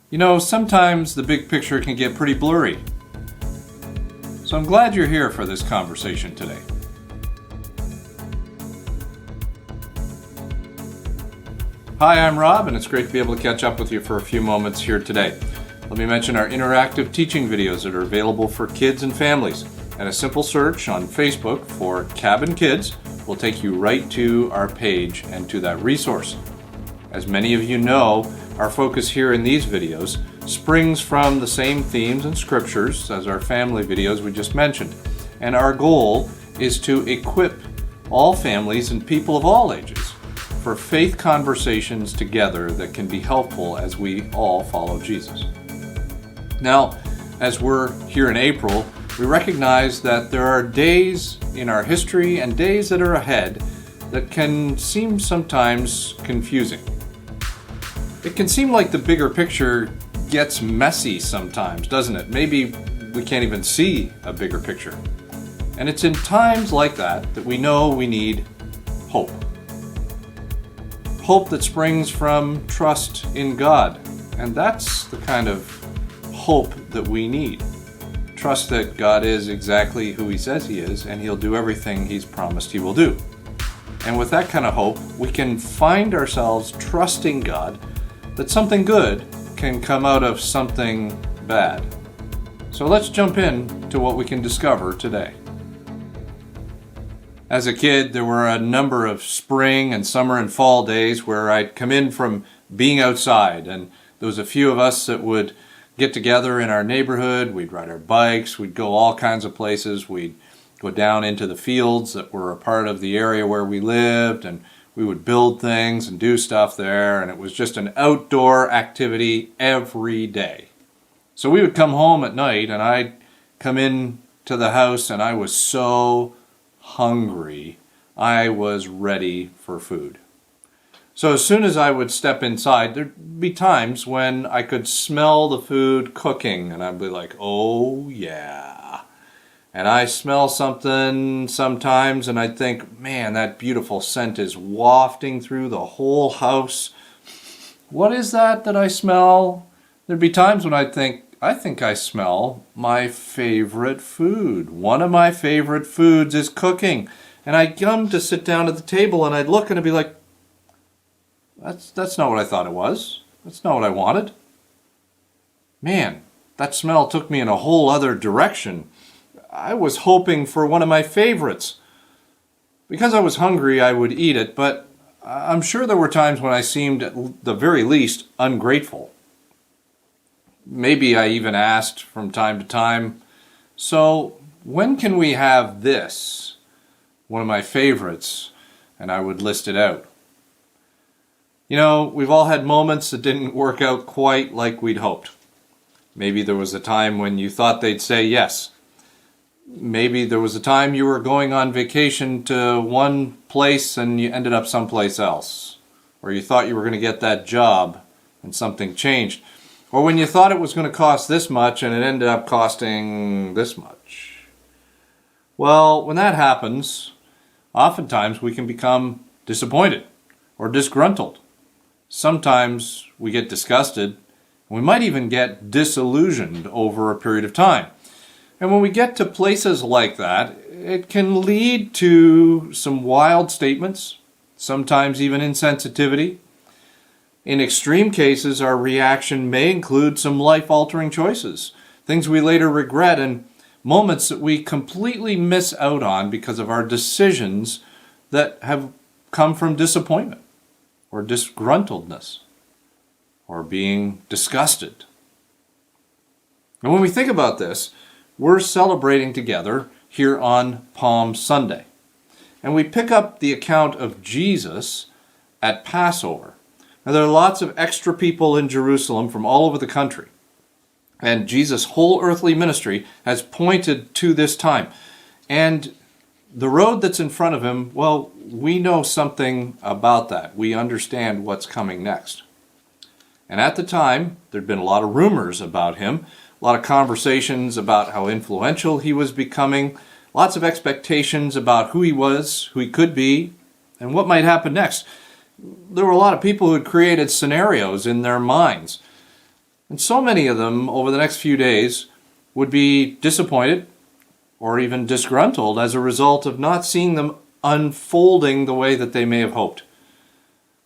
You know, sometimes the big picture can get pretty blurry. So I'm glad you're here for this conversation today. Hi, I'm Rob, and it's great to be able to catch up with you for a few moments here today. Let me mention our interactive teaching videos that are available for kids and families. And a simple search on Facebook for Cabin Kids will take you right to our page and to that resource. As many of you know, our focus here in these videos springs from the same themes and scriptures as our family videos we just mentioned. And our goal is to equip all families and people of all ages for faith conversations together that can be helpful as we all follow Jesus. Now, as we're here in April, we recognize that there are days in our history and days that are ahead that can seem sometimes confusing. It can seem like the bigger picture gets messy sometimes, doesn't it? Maybe we can't even see a bigger picture. And it's in times like that that we know we need hope. Hope that springs from trust in God. And that's the kind of hope that we need. Trust that God is exactly who He says He is, and He'll do everything He's promised He will do. And with that kind of hope, we can find ourselves trusting God that something good can come out of something bad. So let's jump in to what we can discover today. As a kid, there were a number of spring and summer and fall days where I'd come in from being outside, and there was a few of us that would get together in our neighborhood. We'd ride our bikes, we'd go all kinds of places, we'd go down into the fields that were a part of the area where we lived, and we would build things and do stuff there, and it was just an outdoor activity every day. So we would come home at night, and I'd come in to the house, and I was so hungry. I was ready for food. So as soon as I would step inside, there'd be times when I could smell the food cooking, and I'd be like, oh yeah. And I smell something sometimes, and I'd think, man, that beautiful scent is wafting through the whole house. What is that I smell? There'd be times when I think I smell my favorite food. One of my favorite foods is cooking. And I'd come to sit down at the table, and I'd look, and I'd be like, that's not what I thought it was. That's not what I wanted. Man, that smell took me in a whole other direction. I was hoping for one of my favorites. Because I was hungry, I would eat it, but I'm sure there were times when I seemed, at the very least, ungrateful. Maybe I even asked from time to time, so when can we have this? One of my favorites, and I would list it out. You know, we've all had moments that didn't work out quite like we'd hoped. Maybe there was a time when you thought they'd say yes. Maybe there was a time you were going on vacation to one place and you ended up someplace else. Or you thought you were going to get that job and something changed. Or when you thought it was going to cost this much and it ended up costing this much. Well, when that happens, oftentimes we can become disappointed or disgruntled. Sometimes we get disgusted. We might even get disillusioned over a period of time. And when we get to places like that, it can lead to some wild statements, sometimes even insensitivity. In extreme cases, our reaction may include some life-altering choices, things we later regret, and moments that we completely miss out on because of our decisions that have come from disappointment or disgruntledness or being disgusted. And when we think about this, we're celebrating together here on Palm Sunday. And we pick up the account of Jesus at Passover. Now, there are lots of extra people in Jerusalem from all over the country. And Jesus' whole earthly ministry has pointed to this time. And the road that's in front of him, well, we know something about that. We understand what's coming next. And at the time, there'd been a lot of rumors about him, a lot of conversations about how influential he was becoming, lots of expectations about who he was, who he could be, and what might happen next. There were a lot of people who had created scenarios in their minds. And so many of them over the next few days would be disappointed or even disgruntled as a result of not seeing them unfolding the way that they may have hoped.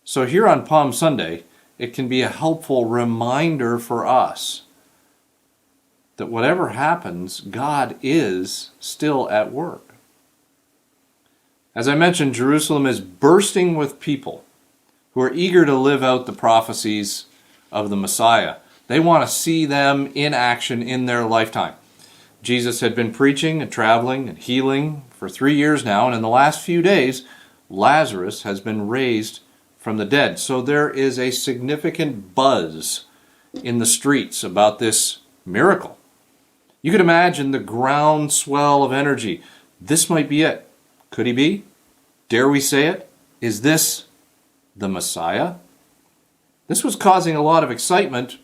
So here on Palm Sunday, it can be a helpful reminder for us that whatever happens, God is still at work. As I mentioned, Jerusalem is bursting with people who are eager to live out the prophecies of the Messiah. They want to see them in action in their lifetime. Jesus had been preaching and traveling and healing for 3 years now, and in the last few days, Lazarus has been raised from the dead. So there is a significant buzz in the streets about this miracle. You could imagine the groundswell of energy. This might be it. Could he be? Dare we say it? Is this the Messiah? This was causing a lot of excitement,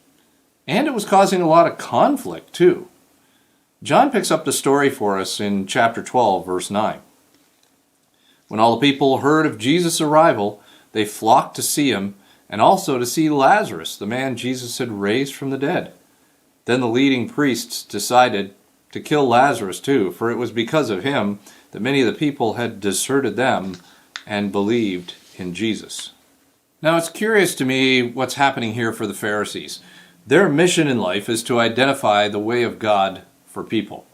and it was causing a lot of conflict too. John picks up the story for us in chapter 12, verse 9. When all the people heard of Jesus' arrival, they flocked to see him, and also to see Lazarus, the man Jesus had raised from the dead. Then the leading priests decided to kill Lazarus too, for it was because of him that many of the people had deserted them and believed in Jesus. Now it's curious to me what's happening here for the Pharisees. Their mission in life is to identify the way of God for people,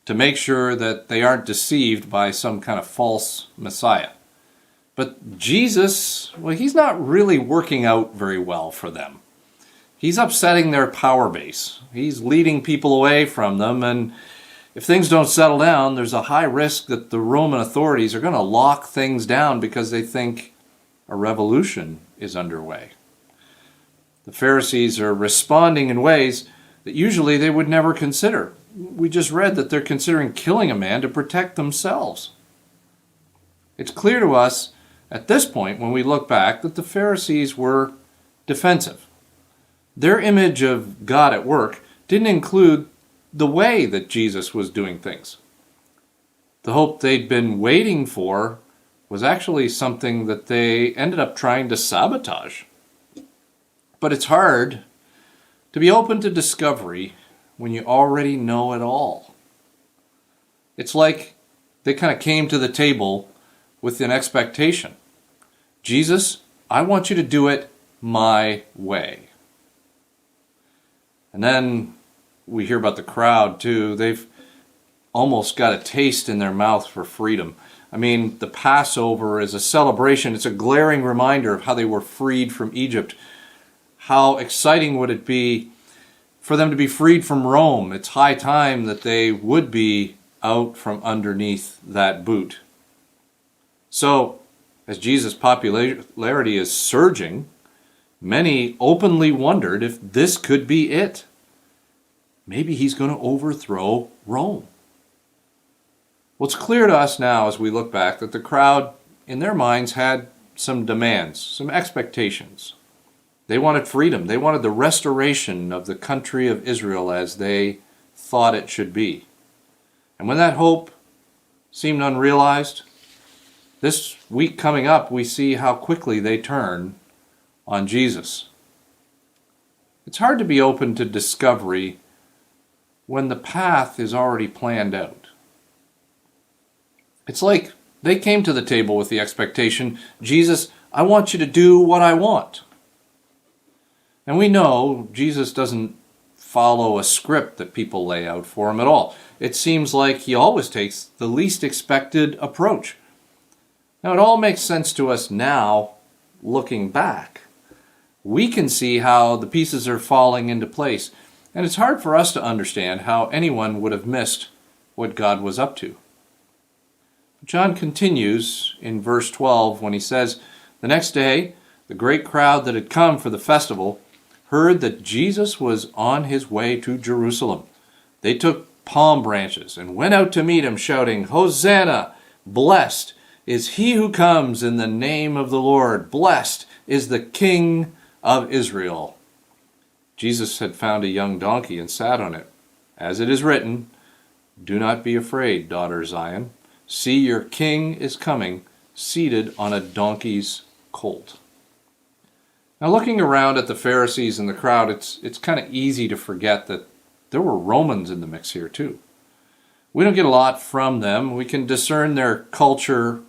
to make sure that they aren't deceived by some kind of false Messiah. But Jesus, well, he's not really working out very well for them. He's upsetting their power base. He's leading people away from them, and if things don't settle down, there's a high risk that the Roman authorities are going to lock things down because they think a revolution is underway. The Pharisees are responding in ways that usually they would never consider. We just read that they're considering killing a man to protect themselves. It's clear to us at this point, when we look back, that the Pharisees were defensive. Their image of God at work didn't include the way that Jesus was doing things. The hope they'd been waiting for was actually something that they ended up trying to sabotage. But it's hard to be open to discovery when you already know it all. It's like they kind of came to the table with an expectation. Jesus, I want you to do it my way. And then we hear about the crowd too. They've almost got a taste in their mouth for freedom. I mean, the Passover is a celebration. It's a glaring reminder of how they were freed from Egypt. How exciting would it be for them to be freed from Rome? It's high time that they would be out from underneath that boot. So, as Jesus' popularity is surging, many openly wondered if this could be it. Maybe he's going to overthrow Rome. Well, it's clear to us now as we look back that the crowd, in their minds, had some demands, some expectations. They wanted freedom. They wanted the restoration of the country of Israel as they thought it should be. And when that hope seemed unrealized, this week coming up, we see how quickly they turn on Jesus. It's hard to be open to discovery when the path is already planned out. It's like they came to the table with the expectation, Jesus, I want you to do what I want. And we know Jesus doesn't follow a script that people lay out for him at all. It seems like he always takes the least expected approach. Now, it all makes sense to us now, looking back. We can see how the pieces are falling into place, and it's hard for us to understand how anyone would have missed what God was up to. John continues in verse 12 when he says, the next day, the great crowd that had come for the festival heard that Jesus was on his way to Jerusalem. They took palm branches and went out to meet him, shouting, Hosanna! Blessed is he who comes in the name of the Lord. Blessed is the King of Israel. Jesus had found a young donkey and sat on it. As it is written, do not be afraid, daughter Zion. See, your king is coming, seated on a donkey's colt. Now, looking around at the Pharisees and the crowd, it's kind of easy to forget that there were Romans in the mix here too. We don't get a lot from them. We can discern their culture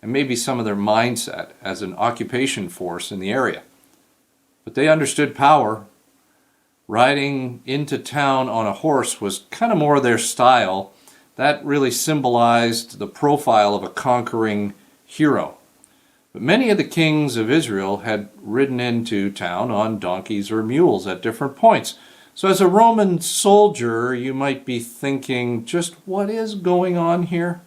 and maybe some of their mindset as an occupation force in the area. But they understood power. Riding into town on a horse was kind of more their style. That really symbolized the profile of a conquering hero. But many of the kings of Israel had ridden into town on donkeys or mules at different points. So as a Roman soldier, you might be thinking, just what is going on here?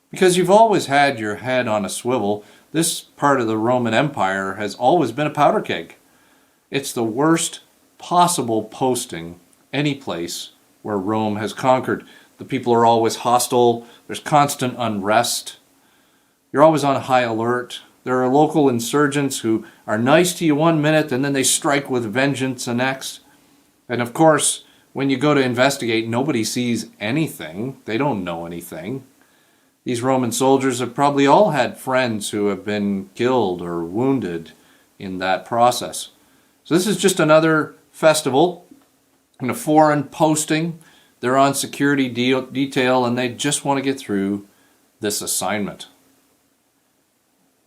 Because you've always had your head on a swivel, this part of the Roman Empire has always been a powder keg. It's the worst possible posting any place where Rome has conquered. The people are always hostile. There's constant unrest. You're always on high alert. There are local insurgents who are nice to you one minute and then they strike with vengeance the next. And of course, when you go to investigate, nobody sees anything. They don't know anything. These Roman soldiers have probably all had friends who have been killed or wounded in that process. So this is just another festival in a foreign posting. They're on security detail and they just want to get through this assignment.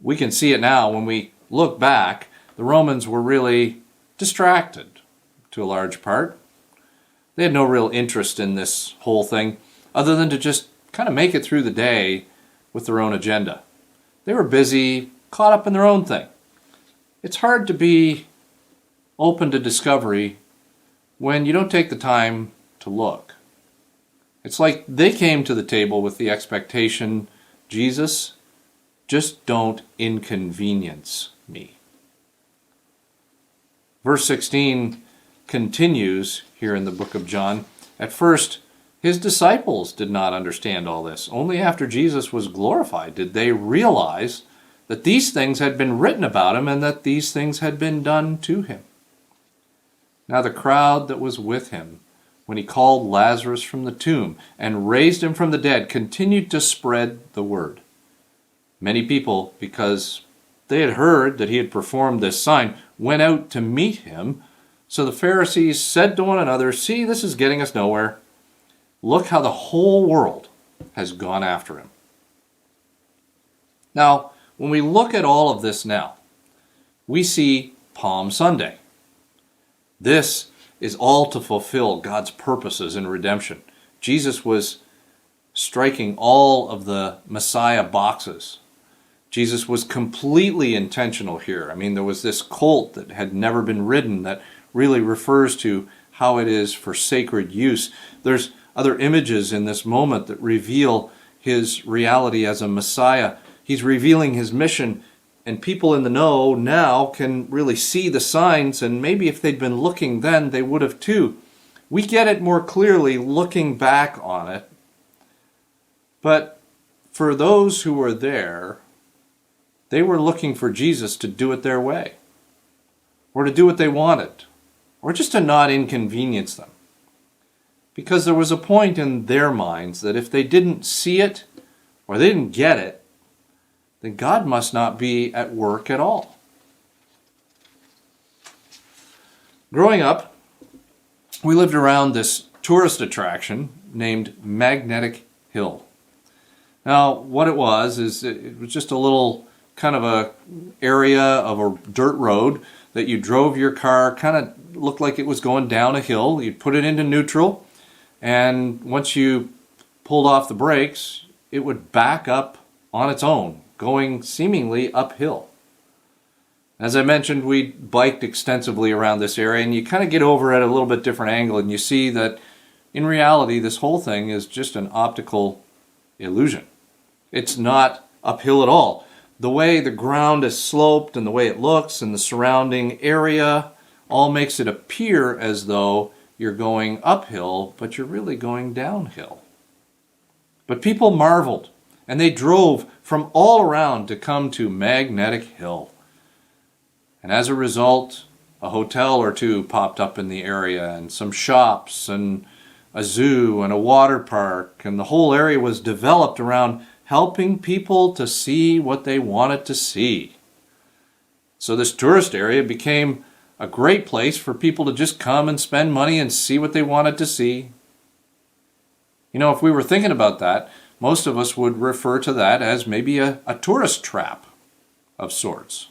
We can see it now when we look back. The Romans were really distracted to a large part. They had no real interest in this whole thing other than to just kind of make it through the day with their own agenda. They were busy, caught up in their own thing. It's hard to be open to discovery when you don't take the time to look. It's like they came to the table with the expectation, Jesus, just don't inconvenience me. Verse 16 continues here in the book of John. At first, his disciples did not understand all this. Only after Jesus was glorified did they realize that these things had been written about him and that these things had been done to him. Now the crowd that was with him when he called Lazarus from the tomb and raised him from the dead continued to spread the word. Many people, because they had heard that he had performed this sign, went out to meet him. So the Pharisees said to one another, "See, this is getting us nowhere. Look how the whole world has gone after him." Now, when we look at all of this now, we see Palm Sunday. This is all to fulfill God's purposes in redemption. Jesus was striking all of the Messiah boxes. Jesus was completely intentional here. I mean, there was this colt that had never been ridden that really refers to how it is for sacred use. There's other images in this moment that reveal his reality as a Messiah. He's revealing his mission, and people in the know now can really see the signs, and maybe if they'd been looking then, they would have too. We get it more clearly looking back on it. But for those who were there, they were looking for Jesus to do it their way, or to do what they wanted, or just to not inconvenience them. Because there was a point in their minds that if they didn't see it, or they didn't get it, then God must not be at work at all. Growing up, we lived around this tourist attraction named Magnetic Hill. Now, what it was is it was just a little kind of a area of a dirt road that you drove your car, kind of looked like it was going down a hill. You'd put it into neutral, and once you pulled off the brakes, it would back up on its own, going seemingly uphill. As I mentioned, we biked extensively around this area, and you kind of get over at a little bit different angle, and you see that in reality, this whole thing is just an optical illusion. It's not uphill at all. The way the ground is sloped and the way it looks and the surrounding area all makes it appear as though you're going uphill, but you're really going downhill. But people marveled, and they drove from all around to come to Magnetic Hill. And as a result, a hotel or two popped up in the area, and some shops, and a zoo, and a water park, and the whole area was developed around helping people to see what they wanted to see. So this tourist area became a great place for people to just come and spend money and see what they wanted to see. You know, if we were thinking about that, most of us would refer to that as maybe a tourist trap of sorts.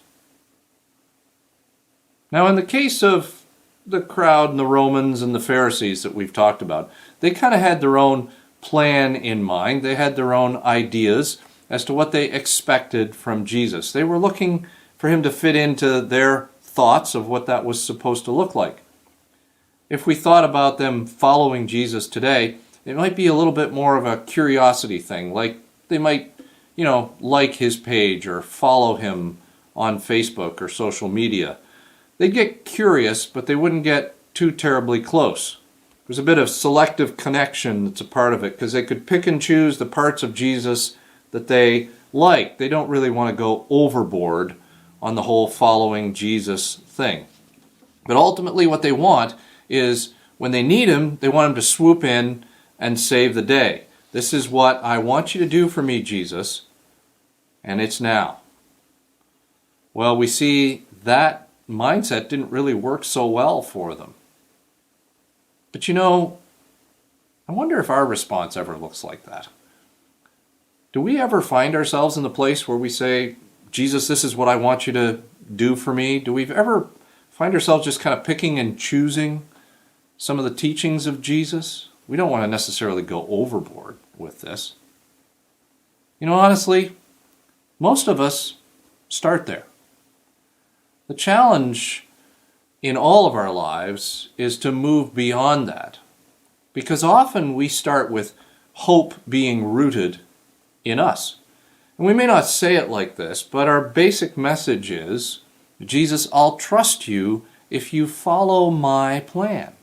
Now, in the case of the crowd and the Romans and the Pharisees that we've talked about, they kind of had their own plan in mind. They had their own ideas as to what they expected from Jesus. They were looking for him to fit into their thoughts of what that was supposed to look like. If we thought about them following Jesus today, it might be a little bit more of a curiosity thing, like they might, like his page or follow him on Facebook or social media. They'd get curious, but they wouldn't get too terribly close. There's a bit of selective connection that's a part of it, because they could pick and choose the parts of Jesus that they like. They don't really want to go overboard on the whole following Jesus thing. But ultimately what they want is, when they need him, they want him to swoop in and save the day. This is what I want you to do for me, Jesus, and it's now. Well, we see that mindset didn't really work so well for them. But I wonder if our response ever looks like that. Do we ever find ourselves in the place where we say, Jesus, this is what I want you to do for me? Do we ever find ourselves just kind of picking and choosing some of the teachings of Jesus? We don't want to necessarily go overboard with this. Honestly, most of us start there. The challenge in all of our lives is to move beyond that, because often we start with hope being rooted in us. And we may not say it like this, but our basic message is, Jesus, I'll trust you if you follow my plan.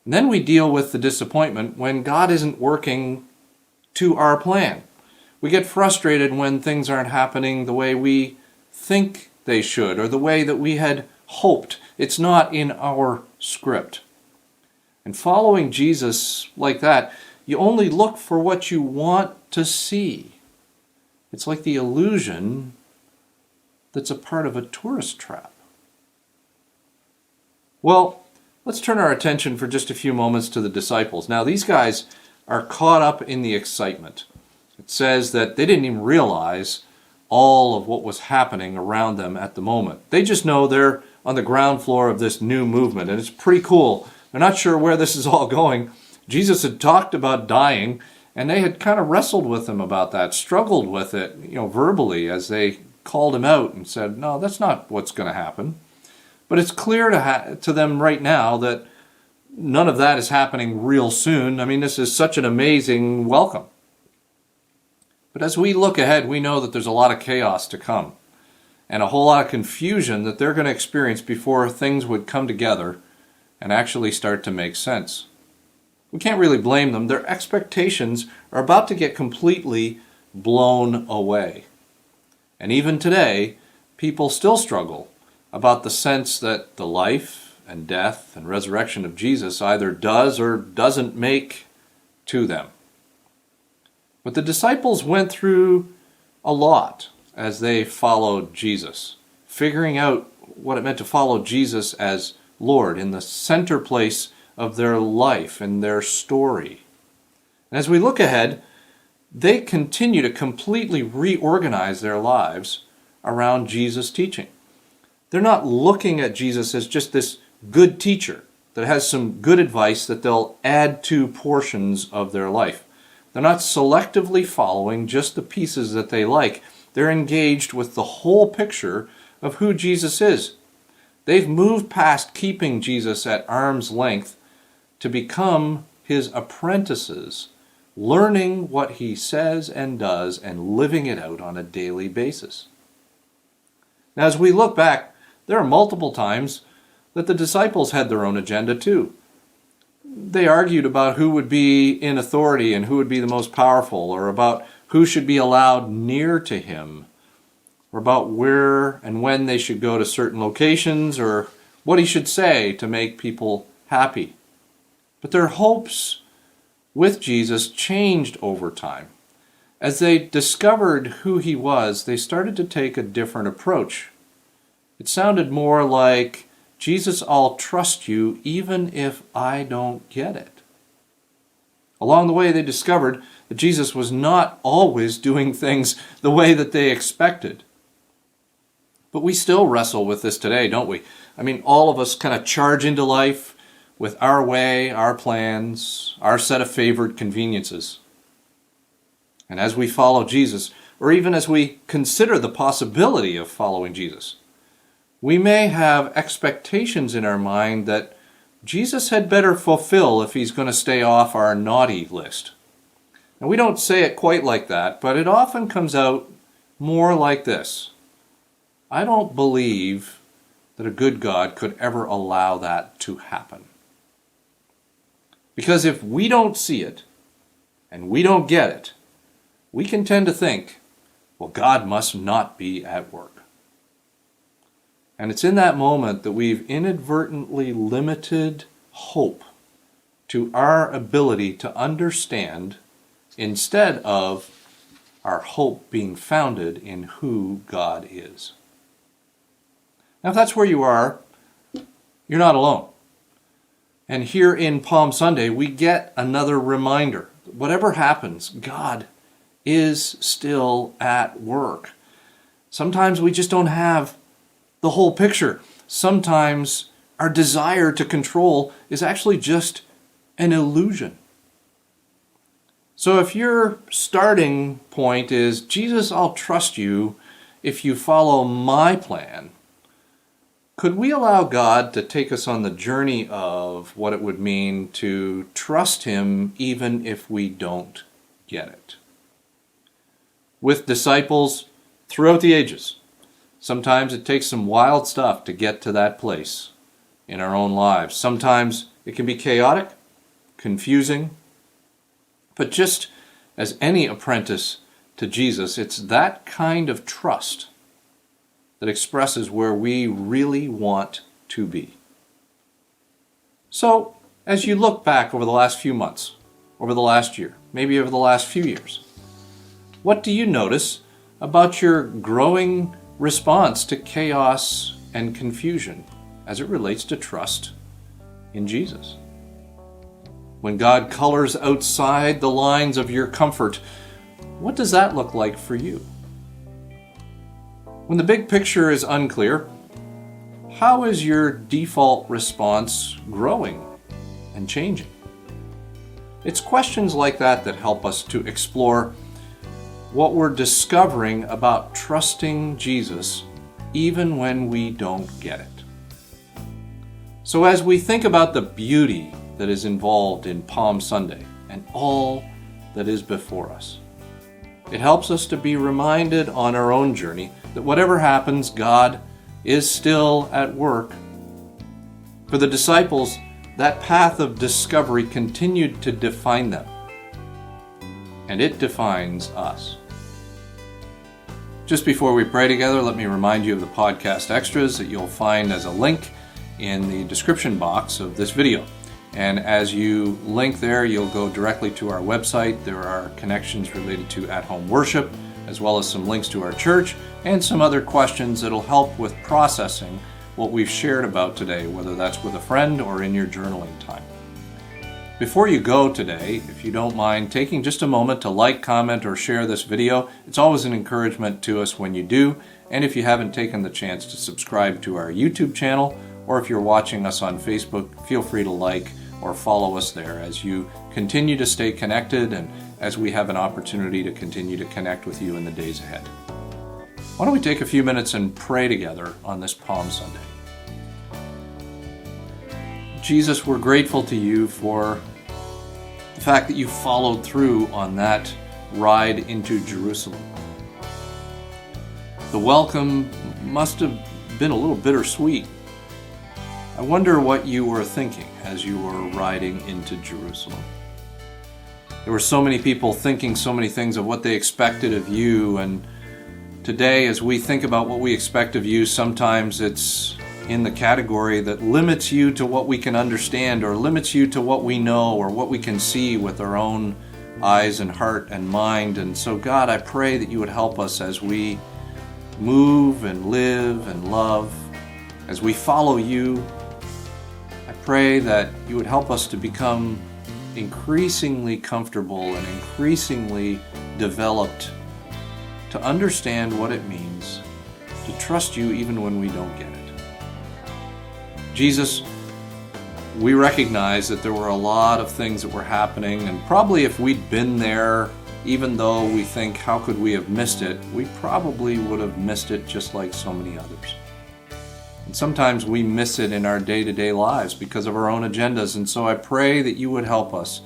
And then we deal with the disappointment when God isn't working to our plan. We get frustrated when things aren't happening the way we think they should, or the way that we had hoped. It's not in our script. And following Jesus like that, you only look for what you want to see. It's like the illusion that's a part of a tourist trap. Well, let's turn our attention for just a few moments to the disciples. Now, these guys are caught up in the excitement. It says that they didn't even realize all of what was happening around them at the moment. They just know they're on the ground floor of this new movement, and it's pretty cool. They're not sure where this is all going. Jesus had talked about dying, and they had kind of wrestled with him about that, struggled with it, verbally, as they called him out and said, no, that's not what's going to happen. But it's clear to them right now that none of that is happening real soon. I mean, this is such an amazing welcome. But as we look ahead, we know that there's a lot of chaos to come, and a whole lot of confusion that they're going to experience before things would come together and actually start to make sense. We can't really blame them. Their expectations are about to get completely blown away. And even today, people still struggle about the sense that the life and death and resurrection of Jesus either does or doesn't make to them. But the disciples went through a lot as they followed Jesus, figuring out what it meant to follow Jesus as Lord in the center place of their life and their story. And as we look ahead, they continue to completely reorganize their lives around Jesus' teaching. They're not looking at Jesus as just this good teacher that has some good advice that they'll add to portions of their life. They're not selectively following just the pieces that they like. They're engaged with the whole picture of who Jesus is. They've moved past keeping Jesus at arm's length to become his apprentices, learning what he says and does and living it out on a daily basis. Now, as we look back, there are multiple times that the disciples had their own agenda too. They argued about who would be in authority and who would be the most powerful, or about who should be allowed near to him, or about where and when they should go to certain locations, or what he should say to make people happy. But their hopes with Jesus changed over time. As they discovered who he was, they started to take a different approach. It sounded more like, Jesus, I'll trust you even if I don't get it. Along the way, they discovered that Jesus was not always doing things the way that they expected. But we still wrestle with this today, don't we? I mean, all of us kind of charge into life with our way, our plans, our set of favored conveniences. And as we follow Jesus, or even as we consider the possibility of following Jesus, we may have expectations in our mind that Jesus had better fulfill if he's going to stay off our naughty list. And we don't say it quite like that, but it often comes out more like this. I don't believe that a good God could ever allow that to happen. Because if we don't see it, and we don't get it, we can tend to think, well, God must not be at work. And it's in that moment that we've inadvertently limited hope to our ability to understand instead of our hope being founded in who God is. Now, if that's where you are, you're not alone. And here in Palm Sunday, we get another reminder. Whatever happens, God is still at work. Sometimes we just don't have the whole picture. Sometimes our desire to control is actually just an illusion. So if your starting point is, Jesus, I'll trust you if you follow my plan, could we allow God to take us on the journey of what it would mean to trust him even if we don't get it? With disciples throughout the ages, sometimes it takes some wild stuff to get to that place in our own lives. Sometimes it can be chaotic, confusing, but just as any apprentice to Jesus, it's that kind of trust that expresses where we really want to be. So, as you look back over the last few months, over the last year, maybe over the last few years, what do you notice about your growing response to chaos and confusion as it relates to trust in Jesus? When God colors outside the lines of your comfort, what does that look like for you? When the big picture is unclear, how is your default response growing and changing? It's questions like that that help us to explore what we're discovering about trusting Jesus even when we don't get it. So as we think about the beauty that is involved in Palm Sunday and all that is before us, it helps us to be reminded on our own journey that whatever happens, God is still at work. For the disciples, that path of discovery continued to define them, and it defines us. Just before we pray together, let me remind you of the podcast extras that you'll find as a link in the description box of this video. And as you link there, you'll go directly to our website. There are connections related to at-home worship, as well as some links to our church, and some other questions that'll help with processing what we've shared about today, whether that's with a friend or in your journaling time. Before you go today, if you don't mind taking just a moment to like, comment, or share this video, it's always an encouragement to us when you do. And if you haven't taken the chance to subscribe to our YouTube channel, or if you're watching us on Facebook, feel free to like or follow us there as you continue to stay connected and as we have an opportunity to continue to connect with you in the days ahead. Why don't we take a few minutes and pray together on this Palm Sunday? Jesus, we're grateful to you for the fact that you followed through on that ride into Jerusalem. The welcome must have been a little bittersweet. I wonder what you were thinking as you were riding into Jerusalem. There were so many people thinking so many things of what they expected of you, and today as we think about what we expect of you, sometimes it's in the category that limits you to what we can understand, or limits you to what we know, or what we can see with our own eyes and heart and mind. And so, God, I pray that you would help us as we move and live and love, as we follow you. I pray that you would help us to become increasingly comfortable and increasingly developed to understand what it means to trust you even when we don't get it. Jesus, we recognize that there were a lot of things that were happening, and probably if we'd been there, even though we think, how could we have missed it, we probably would have missed it just like so many others. And sometimes we miss it in our day-to-day lives because of our own agendas, and so I pray that you would help us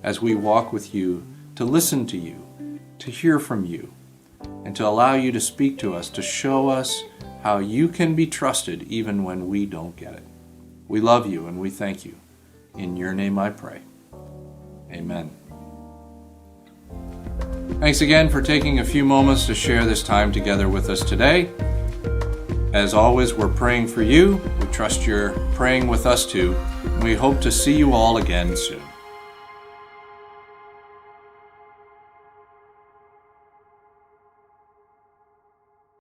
as we walk with you to listen to you, to hear from you, and to allow you to speak to us, to show us how you can be trusted even when we don't get it. We love you and we thank you. In your name I pray. Amen. Thanks again for taking a few moments to share this time together with us today. As always, we're praying for you. We trust you're praying with us too. We hope to see you all again soon.